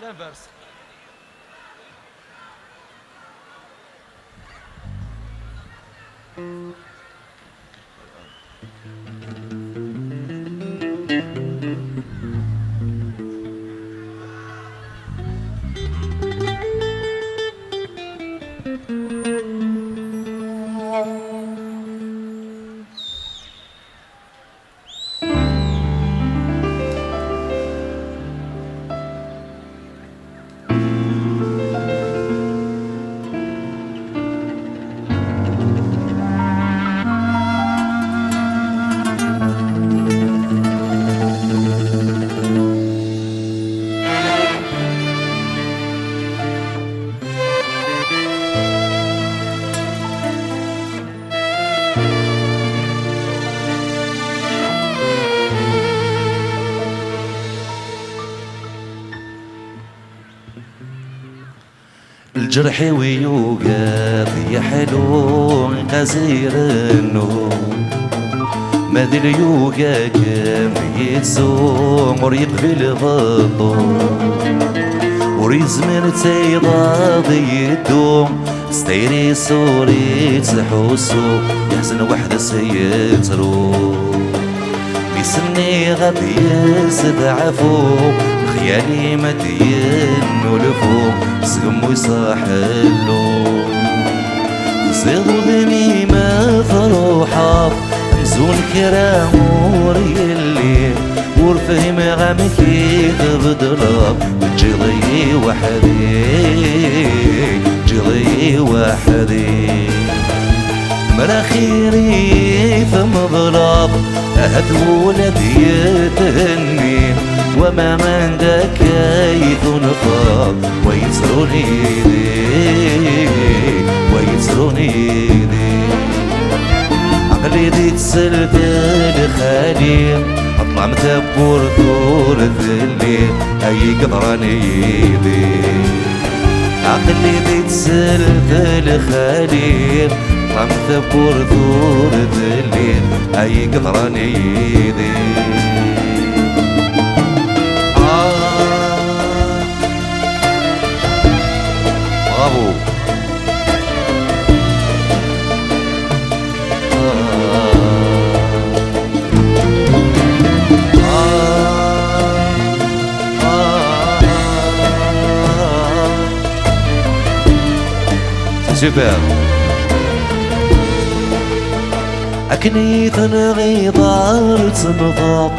لاباس. الجرح ويوقف يا حلو غزير النوم ماذي اليوقا كم يتسوم وريقبل غطوم وريزمن تيضاض يدوم ستيري سوري تحوسو يحزن وحده سيترو بيسني غادي يستضعفو خيالي مدين ولفو سقم ويصاحلو زيغو ذني ما فروحة مزون كرام وريلي ورفهم غامك يغبدلا جيضي وحدي جيضي وحدي مراخيري فمضرب أهد ولدي يتهني وما عندك يثنفا ويسروني دي ويسروني دي عقلي دي تسلت لخالي اطلع متبور دور ذلي اي قدراني دي عقلي دي تسلت لخالي اطلع متبور دور ذلي اي قدراني دي برافو سوبر أكني تنغي دار تنضب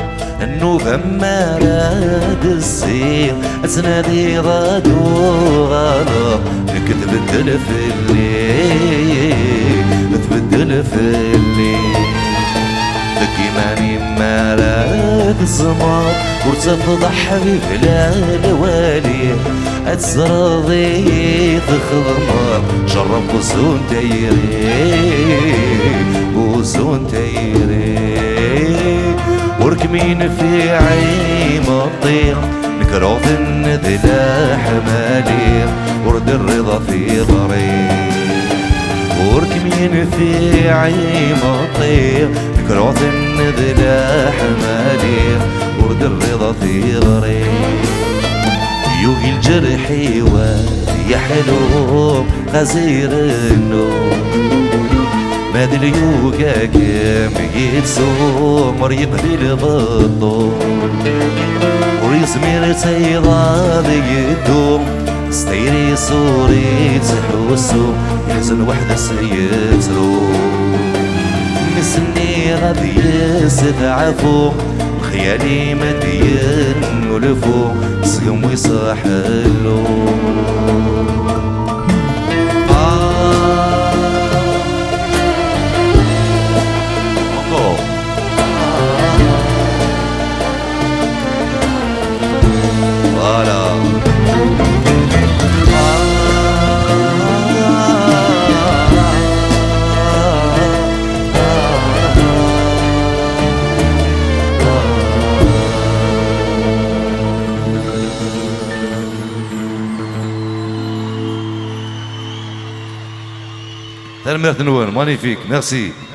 انو فما راد السير تنادي غادو غالا لك تبدل في الليل تبدل في الليل ذكي ماني ما راد الزمار وتفضح حبيب الوالي اتزرضي تخضمر جرب بوزون تيري بوزون تيري وركمين في عيم الطير نكروث النذلا حمالي ورد الرضا في ضري وركمين في عيم الطير نكروث النذلا حمالي ورد الرضا في ضري يوهي الجرحي ويا حلو غزير النوم ماذي اليوقا كم يتسوم وريقبل بالطول وريزمير تيضاض يدوم ستيري سوري تحوسو يحزن وحده سيترو مسني غادي يستضعفو خيالي مدين ولفو سقم ويصاحلو Magnifique, merci.